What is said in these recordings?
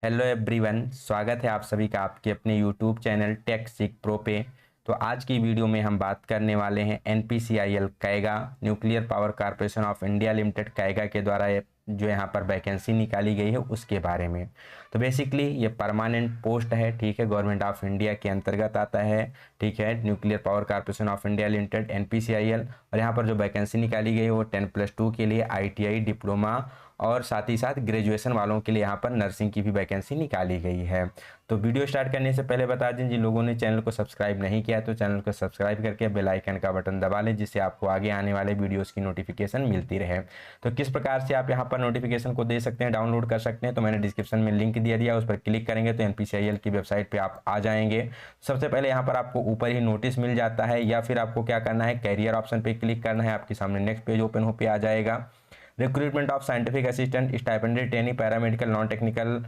Hello everyone, स्वागत है आप सभी का आपके अपने यूट्यूब चैनल टेक सीख प्रो पे। तो आज की वीडियो में हम बात करने वाले हैं NPCIL Kaiga nuclear power corporation of India limited Kaiga के द्वारा जो यहाँ पर वैकेंसी निकाली गई है उसके बारे में। तो बेसिकली ये परमानेंट पोस्ट है, ठीक है, गवर्नमेंट ऑफ इंडिया के अंतर्गत आता है, ठीक है, nuclear power corporation of India limited NPCIL. और यहाँ पर जो वैकेंसी निकाली गई है वो 10+2 के लिए आईटीआई डिप्लोमा और साथ ही साथ ग्रेजुएशन वालों के लिए यहाँ पर नर्सिंग की भी वैकेंसी निकाली गई है। तो वीडियो स्टार्ट करने से पहले बता दें, जिन लोगों ने चैनल को सब्सक्राइब नहीं किया तो चैनल को सब्सक्राइब करके बेल आइकन का बटन दबा लें, जिससे आपको आगे आने वाले वीडियोस की नोटिफिकेशन मिलती रहे। तो किस प्रकार से आप यहाँ पर नोटिफिकेशन को दे सकते हैं, डाउनलोड कर सकते हैं, तो मैंने डिस्क्रिप्शन में लिंक दे दिया, उस पर क्लिक करेंगे तो एनपीसीआईएल की वेबसाइट पर आप आ जाएंगे। सबसे पहले यहाँ पर आपको ऊपर ही नोटिस मिल जाता है, या फिर आपको क्या करना है, कैरियर ऑप्शन पर क्लिक करना है, आपके सामने नेक्स्ट पेज ओपन हो पे आ जाएगा। Recruitment of scientific assistant stipendiary trainee paramedical non technical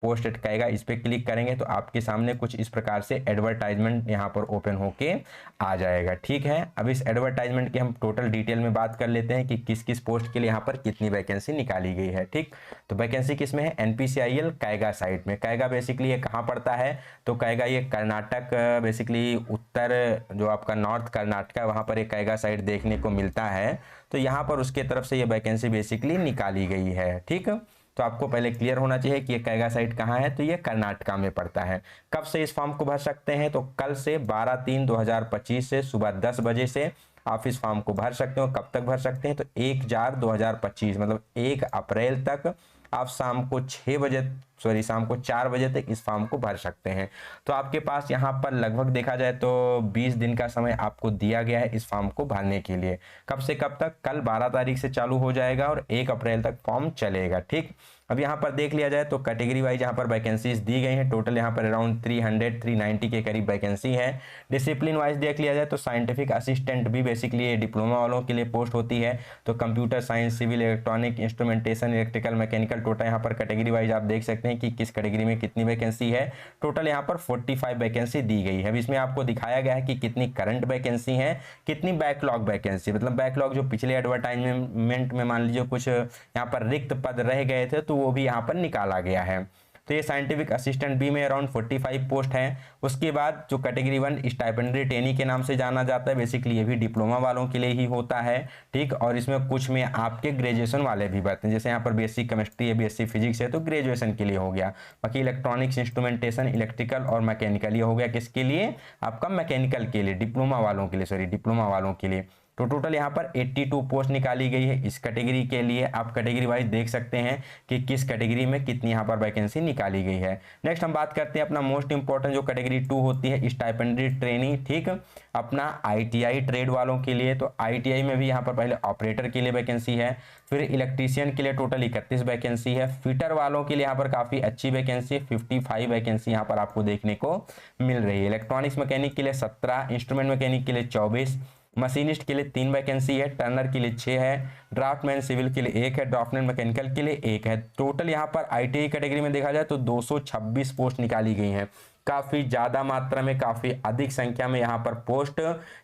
post अटकाएगा, इस पर क्लिक करेंगे तो आपके सामने कुछ इस प्रकार से एडवर्टाइजमेंट यहाँ पर ओपन होके आ जाएगा। ठीक है, अब इस एडवर्टाइजमेंट की हम टोटल डिटेल में बात कर लेते हैं कि किस किस पोस्ट के लिए यहाँ पर कितनी वैकेंसी निकाली गई है। ठीक, तो वैकेंसी किस में है, एनपीसीआईएल कैगा साइट में। कैगा बेसिकली ये कहाँ पड़ता है, तो कैगा ये कर्नाटक, बेसिकली उत्तर जो आपका नॉर्थ कर्नाटक है वहाँ पर एक कैगा साइट देखने को मिलता है। तो यहाँ पर उसके तरफ से ये वैकेंसी बेसिकली निकाली गई है। ठीक, तो आपको पहले क्लियर होना चाहिए कि ये कैगा साइट कहाँ है, तो ये कर्नाटका में पड़ता है। कब से इस फॉर्म को भर सकते हैं, तो कल से 12/3/2025 से सुबह 10 बजे से आप इस फॉर्म को भर सकते हो। कब तक भर सकते हैं, तो 1/4/2025 मतलब 1 अप्रैल तक आप शाम को 4 बजे तक इस फॉर्म को भर सकते हैं। तो आपके पास यहाँ पर लगभग देखा जाए तो 20 दिन का समय आपको दिया गया है इस फॉर्म को भरने के लिए। कब से कब तक, कल 12 तारीख से चालू हो जाएगा और 1 अप्रैल तक फॉर्म चलेगा। ठीक, अब यहाँ पर देख लिया जाए तो कैटेगरी वाइज यहाँ पर वैकेंसीज दी गई हैं। टोटल यहाँ पर अराउंड 390 के करीब वैकेंसी है। डिसिप्लिन वाइज देख लिया जाए तो साइंटिफिक असिस्टेंट भी बेसिकली डिप्लोमा वालों के लिए पोस्ट होती है। तो computer science, civil, electronic, instrumentation, electrical, mechanical, total यहाँ पर कैटेगरी वाइज आप देख सकते हैं कि किस कैटेगरी में कितनी वैकेंसी है। टोटल यहाँ पर 45 वैकेंसी दी गई है। अब इसमें आपको दिखाया गया है कि कितनी करंट वैकेंसी है, कितनी बैकलॉग वैकेंसी, मतलब बैकलॉग जो पिछले एडवर्टाइजमेंट में मान लीजिए कुछ यहाँ पर रिक्त पद रह गए थे तो वो भी यहाँ पर निकाला गया है। तो ये साइंटिफिक असिस्टेंट बी में अराउंड 45 पोस्ट है। उसके बाद जो कैटेगरी 1 स्टाइपेंडरी ट्रेनी के नाम से जाना जाता है, बेसिकली ये भी डिप्लोमा वालों के लिए ही होता है। ठीक, और इसमें कुछ में आपके ग्रेजुएशन वाले भी बढ़ते हैं, जैसे यहाँ पर बीएससी केमिस्ट्री है, बीएससी फिजिक्स है तो ग्रेजुएशन के लिए हो गया। बाकी इलेक्ट्रॉनिक्स, इंस्ट्रूमेंटेशन, इलेक्ट्रिकल और मैकेनिकल ये हो गया किसके लिए, आपका मैकेनिकल के लिए, डिप्लोमा वालों के लिए, सॉरी डिप्लोमा वालों के लिए। तो टोटल यहाँ पर 82 पोस्ट निकाली गई है इस कैटेगरी के लिए। आप कैटेगरी वाइज देख सकते हैं कि किस कैटेगरी में कितनी यहाँ पर वैकेंसी निकाली गई है। नेक्स्ट हम बात करते हैं अपना मोस्ट इंपॉर्टेंट जो कैटेगरी 2 होती है, स्टाइपेंडरी ट्रेनी। ठीक, अपना आईटीआई ट्रेड वालों के लिए। तो आईटीआई में भी यहाँ पर पहले ऑपरेटर के लिए वैकेंसी है, फिर इलेक्ट्रीशियन के लिए टोटल 31 वैकेंसी है। फिटर वालों के लिए यहाँ पर काफ़ी अच्छी वैकेंसी 55 वैकेंसी यहाँ पर आपको देखने को मिल रही है। इलेक्ट्रॉनिक्स मैकेनिक के लिए 17, इंस्ट्रूमेंट मैकेनिक के लिए 24, मशीनिस्ट के लिए 3 वैकेंसी है, टर्नर के लिए 6 है, ड्राफ्टमैन सिविल के लिए 1 है, ड्राफ्टमैन मैकेनिकल के लिए 1 है। टोटल यहाँ पर आईटीआई कैटेगरी में देखा जाए तो 226 पोस्ट निकाली गई हैं। काफ़ी ज़्यादा मात्रा में, काफ़ी अधिक संख्या में यहाँ पर पोस्ट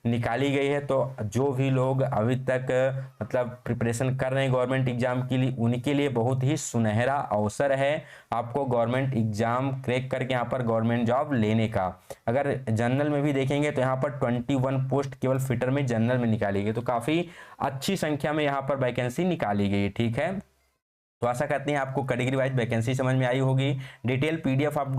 निकाली गई है। तो जो भी लोग अभी तक मतलब प्रिपरेशन कर रहे हैं गवर्नमेंट एग्जाम के लिए, उनके लिए बहुत ही सुनहरा अवसर है आपको गवर्नमेंट एग्जाम क्रैक करके यहाँ पर गवर्नमेंट जॉब लेने का। अगर जनरल में भी देखेंगे तो यहाँ पर 21 पोस्ट केवल फिटर में जनरल में निकाली गई, तो काफ़ी अच्छी संख्या में यहाँ पर वैकेंसी निकाली गई। ठीक है, तो आशा करते हैं आपको कैटेगरी वाइज वैकेंसी समझ में आई होगी। डिटेल पीडीएफ आप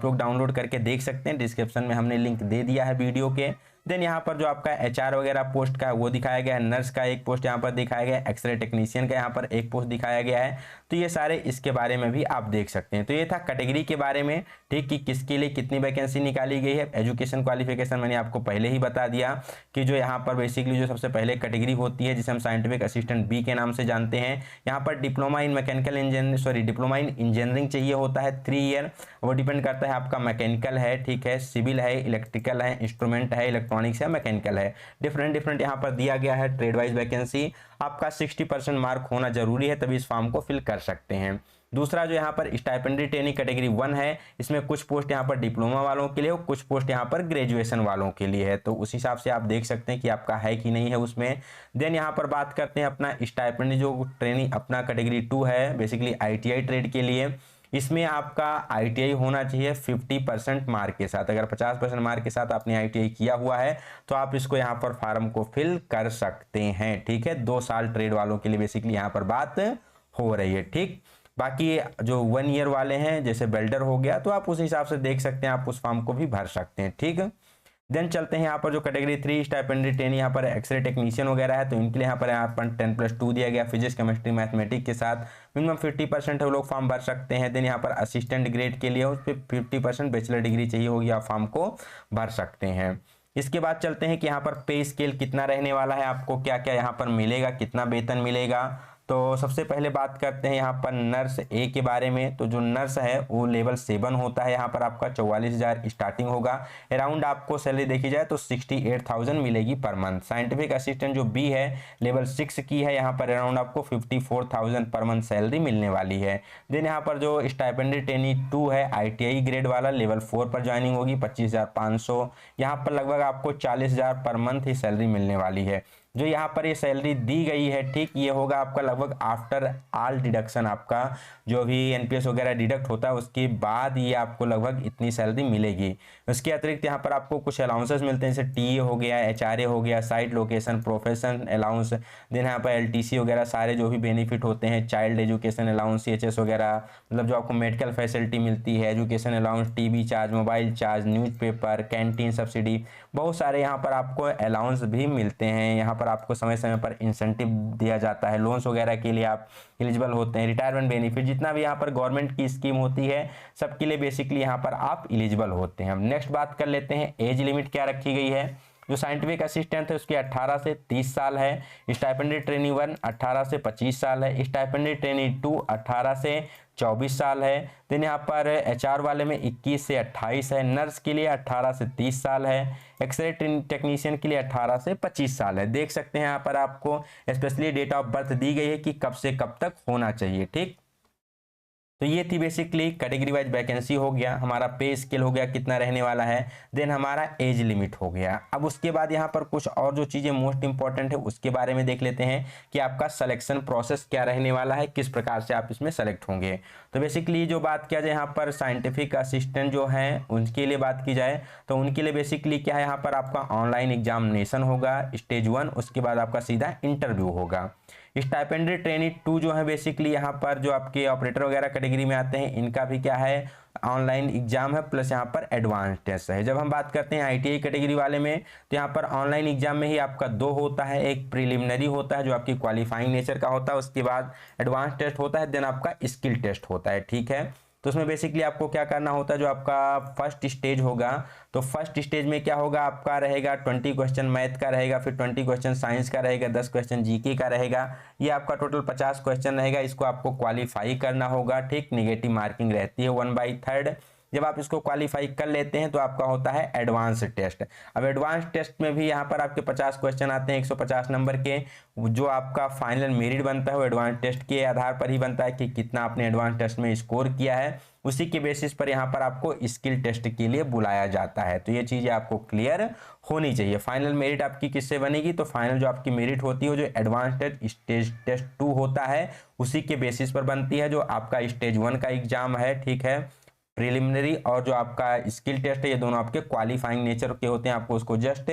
लोग डाउनलोड करके देख सकते हैं, डिस्क्रिप्शन में हमने लिंक दे दिया है वीडियो के। देन यहाँ पर जो आपका एचआर वगैरह पोस्ट का है वो दिखाया गया है, नर्स का एक पोस्ट यहाँ पर दिखाया गया है, एक्सरे टेक्नीशियन का यहाँ पर एक पोस्ट दिखाया गया है। तो ये सारे इसके बारे में भी आप देख सकते हैं। तो ये था कैटेगरी के बारे में, ठीक, कि किसके लिए कितनी वैकेंसी निकाली गई है। एजुकेशन क्वालिफिकेशन मैंने आपको पहले ही बता दिया कि जो यहाँ पर बेसिकली जो सबसे पहले कैटेगरी होती है जिसे हम साइंटिफिक असिस्टेंट बी के नाम से जानते हैं, यहाँ पर diploma in mechanical engineering, sorry diploma in engineering चाहिए होता है 3 ईयर। वो डिपेंड करता है आपका मैकेनिकल है, ठीक है, सिविल है, इलेक्ट्रिकल है, इंस्ट्रूमेंट है, इलेक्ट्रॉनिक्स है, मैकेनिकल है, डिफरेंट यहाँ पर दिया गया है। ट्रेड वाइज वैकेंसी आपका 60% मार्क होना जरूरी है, तभी इस फॉर्म को फिल कर सकते हैं। दूसरा जो यहाँ पर स्टाइपेंडरी ट्रेनिंग कैटेगरी 1 है, इसमें कुछ पोस्ट यहाँ पर डिप्लोमा वालों के लिए और कुछ पोस्ट यहाँ पर ग्रेजुएशन वालों के लिए है। तो उस हिसाब से आप देख सकते हैं कि आपका है कि नहीं है उसमें। देन यहाँ पर बात करते हैं अपना स्टाइपेंडरी जो ट्रेनिंग अपना कैटेगरी 2 है, बेसिकली आईटीआई ट्रेड के लिए। इसमें आपका ITI होना चाहिए 50% मार्क के साथ। अगर 50% मार्क के साथ आपने ITI किया हुआ है तो आप इसको यहाँ पर फॉर्म को फिल कर सकते हैं, ठीक है। 2 साल ट्रेड वालों के लिए बेसिकली यहाँ पर बात हो रही है, ठीक। बाकी जो 1 ईयर वाले हैं जैसे वेल्डर हो गया तो आप उस हिसाब से देख सकते हैं, आप उस फॉर्म को भी भर सकते हैं, ठीक है। देन चलते हैं यहाँ पर जो कैटेगरी 3 स्टाइपेंडरी ट्रेनी यहाँ पर एक्सरे टेक्नीशियन वगैरह है, तो इनके लिए यहाँ पर 10+2 दिया गया, फिजिक्स केमिस्ट्री मैथमेटिक्स के साथ मिनिमम 50% है वो लोग फॉर्म भर सकते हैं। देन यहाँ पर असिस्टेंट ग्रेड के लिए उस पर 50% बैचलर डिग्री चाहिए होगी, आप फॉर्म को भर सकते हैं। इसके बाद चलते हैं कि यहाँ पर पे स्केल कितना रहने वाला है, आपको क्या क्या यहाँ पर मिलेगा, कितना वेतन मिलेगा। तो सबसे पहले बात करते हैं यहाँ पर नर्स ए के बारे में। तो जो नर्स है वो लेवल 7 होता है, यहाँ पर आपका 44,000 स्टार्टिंग होगा। अराउंड आपको सैलरी देखी जाए तो 68,000 मिलेगी पर मंथ। साइंटिफिक असिस्टेंट जो बी है लेवल 6 की है, यहाँ पर अराउंड आपको 54,000 पर मंथ सैलरी मिलने वाली है। देन यहाँ पर जो स्टाइपेंडरी ट्रेनी 2 है ITI ग्रेड वाला लेवल 4 पर ज्वाइनिंग होगी 25,500, यहाँ पर लगभग आपको 40,000 पर मंथ ही सैलरी मिलने वाली है। जो यहाँ पर ये सैलरी दी गई है, ठीक, ये होगा आपका लगभग आफ्टर ऑल डिडक्शन, आपका जो भी NPS वगैरह डिडक्ट होता है उसके बाद ये आपको लगभग इतनी सैलरी मिलेगी। उसके अतिरिक्त यहाँ पर आपको कुछ अलाउंसेस मिलते हैं, जैसे TA हो गया, HRA हो गया, site location, profession allowance, then यहाँ पर LTC वगैरह सारे जो भी बेनिफिट होते हैं, चाइल्ड एजुकेशन अलाउंस, CHS वगैरह, मतलब जो आपको मेडिकल फैसिलिटी मिलती है, education allowance, TV charge, mobile charge, newspaper, canteen subsidy, बहुत सारे यहाँ पर आपको अलाउंस भी मिलते हैं। यहाँ पर आपको समय समय पर इंसेंटिव दिया जाता है, लोन्स वगैरह के लिए आप एलिजिबल होते हैं, रिटायरमेंट बेनिफिट, जितना भी यहाँ पर गवर्नमेंट की स्कीम होती है सबके लिए बेसिकली यहाँ पर आप एलिजिबल होते हैं। हम नेक्स्ट बात कर लेते हैं, एज लिमिट क्या रखी गई है। जो साइंटिफिक असिस्टेंट है उसकी 18 से 30 साल है, स्टाइपेंडरी ट्रेनी 1 18 से 25 साल है, स्टाइपेंडरी ट्रेनी 2 18 से 24 साल है। देन यहाँ पर HR वाले में 21 से 28 है, नर्स के लिए 18 से 30 साल है, एक्सरे टेक्नीशियन के लिए 18 से 25 साल है। देख सकते हैं यहाँ पर आपको स्पेशली डेट ऑफ बर्थ दी गई है कि कब से कब तक होना चाहिए, ठीक। तो ये थी बेसिकली कैटेगरी वाइज वैकेंसी हो गया, हमारा पे स्केल हो गया कितना रहने वाला है, देन हमारा एज लिमिट हो गया। अब उसके बाद यहाँ पर कुछ और जो चीज़ें मोस्ट इंपॉर्टेंट है उसके बारे में देख लेते हैं कि आपका सिलेक्शन प्रोसेस क्या रहने वाला है, किस प्रकार से आप इसमें सेलेक्ट होंगे। तो बेसिकली जो बात किया जाए यहाँ पर साइंटिफिक असिस्टेंट जो है उनके लिए बात की जाए तो उनके लिए बेसिकली क्या है, यहाँ पर आपका ऑनलाइन एग्जामिनेशन होगा स्टेज 1, उसके बाद आपका सीधा इंटरव्यू होगा। स्टाइपेंडरी ट्रेनी 2 जो है बेसिकली यहाँ पर जो आपके ऑपरेटर वगैरह कैटेगरी में आते हैं इनका भी क्या है, ऑनलाइन एग्जाम है प्लस यहाँ पर एडवांस टेस्ट है। जब हम बात करते हैं ITI कैटेगरी वाले में तो यहाँ पर ऑनलाइन एग्जाम में ही आपका 2 होता है, एक प्रिलिमिनरी होता है जो आपकी क्वालिफाइंग नेचर का होता है, उसके बाद एडवांस टेस्ट होता है, देन आपका स्किल टेस्ट होता है, ठीक है। तो उसमें बेसिकली आपको क्या करना होता है, जो आपका फर्स्ट स्टेज होगा तो फर्स्ट स्टेज में क्या होगा, आपका रहेगा 20 क्वेश्चन मैथ का रहेगा, फिर 20 क्वेश्चन साइंस का रहेगा, 10 क्वेश्चन GK का रहेगा, ये आपका टोटल 50 क्वेश्चन रहेगा। इसको आपको क्वालिफाई करना होगा, ठीक। नेगेटिव मार्किंग रहती है 1/3। जब आप इसको क्वालिफाई कर लेते हैं तो आपका होता है एडवांस टेस्ट। अब एडवांस टेस्ट में भी यहाँ पर आपके 50 क्वेश्चन आते हैं 150 नंबर के। जो आपका फाइनल मेरिट बनता है वो एडवांस टेस्ट के आधार पर ही बनता है कि कितना आपने एडवांस टेस्ट में स्कोर किया है, उसी के बेसिस पर यहाँ पर आपको स्किल टेस्ट के लिए बुलाया जाता है। तो ये चीज़ें आपको क्लियर होनी चाहिए। फाइनल मेरिट आपकी किससे बनेगी, तो फाइनल जो आपकी मेरिट होती है जो एडवांस टेस्ट स्टेज टेस्ट 2 होता है उसी के बेसिस पर बनती है। जो आपका स्टेज 1 का एग्जाम है, ठीक है, प्रिलिमिनरी और जो आपका स्किल टेस्ट है ये दोनों आपके क्वालिफाइंग नेचर के होते हैं, आपको उसको जस्ट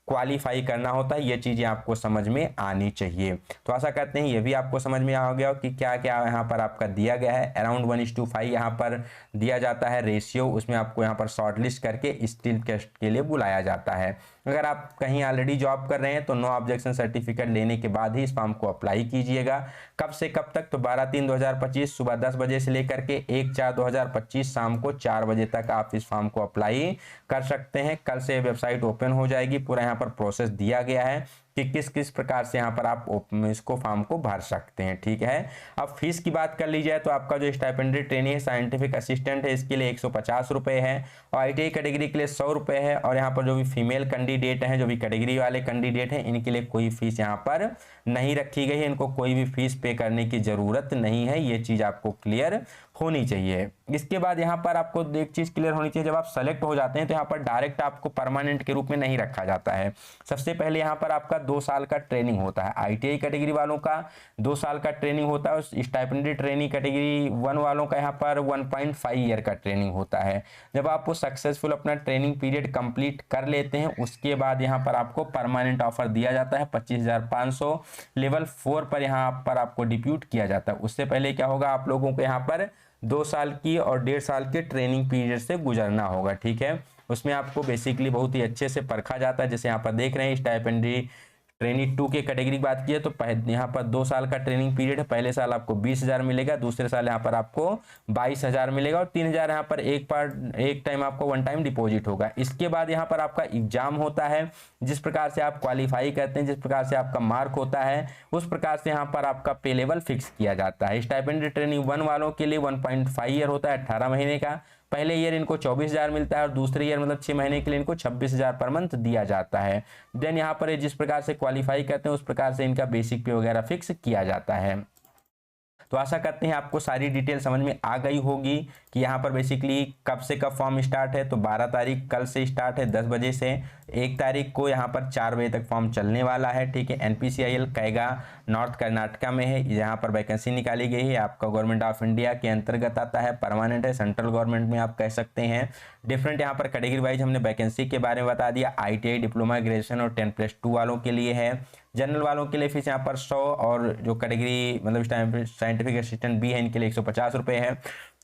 क्वालिफाई करना होता है। ये चीज़ें आपको समझ में आनी चाहिए। तो आशा करते हैं ये भी आपको समझ में आ गया कि क्या क्या यहाँ पर आपका दिया गया है। अराउंड 1:5 यहाँ पर दिया जाता है रेशियो, उसमें आपको यहाँ पर शॉर्टलिस्ट करके स्किल टेस्ट के लिए बुलाया जाता है। अगर आप कहीं ऑलरेडी जॉब कर रहे हैं तो नो ऑब्जेक्शन सर्टिफिकेट लेने के बाद ही इस फॉर्म को अप्लाई कीजिएगा। कब से कब तक, तो 12/3/2025 सुबह 10 बजे से लेकर के 1/4/2025 शाम को 4 बजे तक आप इस फॉर्म को अप्लाई कर सकते हैं। कल से वेबसाइट ओपन हो जाएगी, पूरा यहाँ पर प्रोसेस दिया गया है कि किस किस प्रकार से यहाँ पर आप इसको फॉर्म को भर सकते हैं, ठीक है। अब फीस की बात कर ली जाए तो आपका जो स्टाइपेंडरी ट्रेनी है साइंटिफिक असिस्टेंट है इसके लिए 150 रुपये है, और ITI कैटेगरी के लिए 100 रुपये है। और यहाँ पर जो भी फीमेल कैंडिडेट हैं, जो भी कैटेगरी वाले कैंडिडेट हैं, इनके लिए कोई फीस यहाँ पर नहीं रखी गई है, इनको कोई भी फीस पे करने की ज़रूरत नहीं है। ये चीज़ आपको क्लियर होनी चाहिए। इसके बाद यहाँ पर आपको एक चीज़ क्लियर होनी चाहिए, जब आप सेलेक्ट हो जाते हैं तो यहाँ पर डायरेक्ट आपको परमानेंट के रूप में नहीं रखा जाता है। सबसे पहले यहाँ पर आपका 2 साल का ट्रेनिंग होता है। आईटीआई कैटेगरी वालों का 2 साल का ट्रेनिंग होता है और स्टाइपेंडी ट्रेनिंग कैटेगरी 1 वालों का यहाँ पर 1.5 ईयर का ट्रेनिंग होता है। जब आप वो सक्सेसफुल अपना ट्रेनिंग पीरियड कंप्लीट कर लेते हैं उसके बाद यहाँ पर आपको परमानेंट ऑफर दिया जाता है 25,500 लेवल 4 पर यहाँ पर आपको डिप्यूट किया जाता है। उससे पहले क्या होगा, आप लोगों को यहाँ पर 2 साल की और 1.5 साल के ट्रेनिंग पीरियड से गुजरना होगा, ठीक है। उसमें आपको बेसिकली बहुत ही अच्छे से परखा जाता है। जैसे यहाँ पर देख रहे हैं स्टाइपेंडी ट्रेनिंग 2 के कैटेगरी की बात की है तो यहाँ पर 2 साल का ट्रेनिंग पीरियड है। पहले साल आपको 20,000 मिलेगा, दूसरे साल यहाँ पर आपको 22,000 मिलेगा और 3,000 यहाँ पर एक टाइम आपको 1 टाइम डिपॉजिट होगा। इसके बाद यहाँ पर आपका एग्जाम होता है। जिस प्रकार से आप क्वालिफाई करते हैं, जिस प्रकार से आपका मार्क होता है, उस प्रकार से यहाँ पर आपका पे लेवल फिक्स किया जाता है। स्टाइपेंडी ट्रेनिंग 1 वालों के लिए 1.5 ईयर होता है, 18 महीने का। पहले ईयर इनको 24,000 मिलता है और दूसरे ईयर मतलब 6 महीने के लिए इनको 26,000 पर मंथ दिया जाता है। देन यहाँ पर जिस प्रकार से क्वालिफाई करते हैं उस प्रकार से इनका बेसिक पे वगैरह फिक्स किया जाता है। तो आशा करते हैं आपको सारी डिटेल समझ में आ गई होगी कि यहाँ पर बेसिकली कब से कब फॉर्म स्टार्ट है। तो 12 तारीख कल से स्टार्ट है 10 बजे से, 1 तारीख को यहाँ पर 4 बजे तक फॉर्म चलने वाला है, ठीक है। एनपीसीआईएल कैगा नॉर्थ कर्नाटका में है। यहाँ पर वैकेंसी निकाली गई है, आपका गवर्नमेंट ऑफ इंडिया के अंतर्गत आता है, परमानेंट है, सेंट्रल गवर्नमेंट में आप कह सकते हैं। डिफरेंट यहाँ पर कैटेगरी वाइज हमने वैकेंसी के बारे में बता दिया। आईटीआई डिप्लोमा ग्रेजुएशन और 10+2 वालों के लिए है। जनरल वालों के लिए फीस यहाँ पर 100 और जो कैटेगरी मतलब साइंटिफिक असिस्टेंट भी है इनके लिए 150 रुपये है।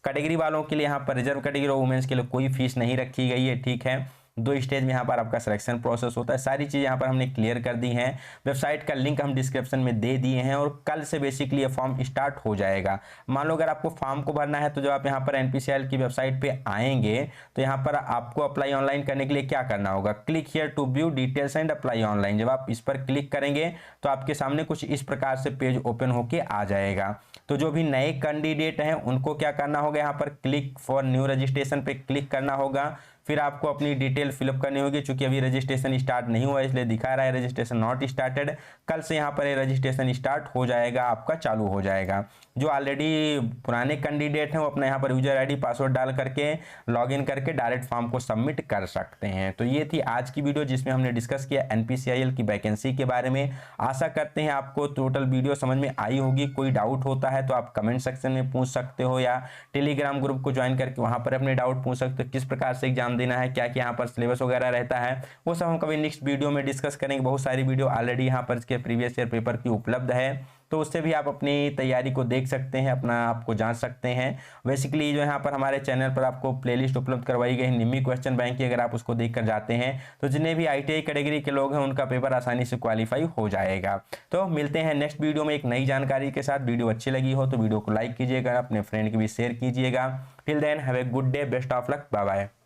कैटेगरी वालों के लिए यहाँ पर रिजर्व कैटेगरी और वुमेन्स के लिए कोई फीस नहीं रखी गई है, ठीक है। 2 स्टेज में यहाँ पर आपका सिलेक्शन प्रोसेस होता है। सारी चीज़ यहाँ पर हमने क्लियर कर दी हैं। वेबसाइट का लिंक हम डिस्क्रिप्शन में दे दिए हैं और कल से बेसिकली ये फॉर्म स्टार्ट हो जाएगा। मान लो अगर आपको फॉर्म को भरना है तो जब आप यहाँ पर एनपीसीआईएल की वेबसाइट पे आएंगे तो यहाँ पर आपको अप्लाई ऑनलाइन करने के लिए क्या करना होगा, click here to view details and apply online. जब आप इस पर क्लिक करेंगे तो आपके सामने कुछ इस प्रकार से पेज ओपन होके आ जाएगा। तो जो भी नए कैंडिडेट हैं उनको क्या करना होगा, यहाँ पर क्लिक फॉर न्यू रजिस्ट्रेशन पे क्लिक करना होगा। फिर आपको अपनी डिटेल फिलअप करनी होगी। चूंकि अभी रजिस्ट्रेशन स्टार्ट नहीं हुआ इसलिए दिखा रहा है रजिस्ट्रेशन नॉट स्टार्टेड। कल से यहाँ पर रजिस्ट्रेशन स्टार्ट हो जाएगा, आपका चालू हो जाएगा। जो ऑलरेडी पुराने कैंडिडेट हैं वो अपना यहाँ पर यूजर आईडी पासवर्ड डाल करके लॉगिन करके डायरेक्ट फॉर्म को सबमिट कर सकते हैं। तो ये थी आज की वीडियो जिसमें हमने डिस्कस किया एनपीसीआईएल की वैकेंसी के बारे में। आशा करते हैं आपको टोटल वीडियो समझ में आई होगी। कोई डाउट होता है तो आप कमेंट सेक्शन में पूछ सकते हो या टेलीग्राम ग्रुप को ज्वाइन करके वहाँ पर अपने डाउट पूछ सकते हो। किस प्रकार से एग्जाम देना है, क्या क्या यहाँ पर सिलेबस वगैरह रहता है, वो सब हम कभी नेक्स्ट वीडियो में डिस्कस करेंगे। बहुत सारी वीडियो ऑलरेडी यहाँ पर इसके प्रीवियस ईयर पेपर की उपलब्ध है, तो उससे भी आप अपनी तैयारी को देख सकते हैं, अपना आपको जांच सकते हैं। बेसिकली जो यहाँ पर हमारे चैनल पर आपको प्लेलिस्ट उपलब्ध करवाई गई है निम्मी क्वेश्चन बैंक की, अगर आप उसको देख कर जाते हैं तो जितने भी आईटीआई कैटेगरी के लोग हैं उनका पेपर आसानी से क्वालिफाई हो जाएगा। तो मिलते हैं नेक्स्ट वीडियो में एक नई जानकारी के साथ। वीडियो अच्छी लगी हो तो वीडियो को लाइक कीजिएगा, अपने फ्रेंड के भी शेयर कीजिएगा। Till then have a good day, best of luck, bye bye.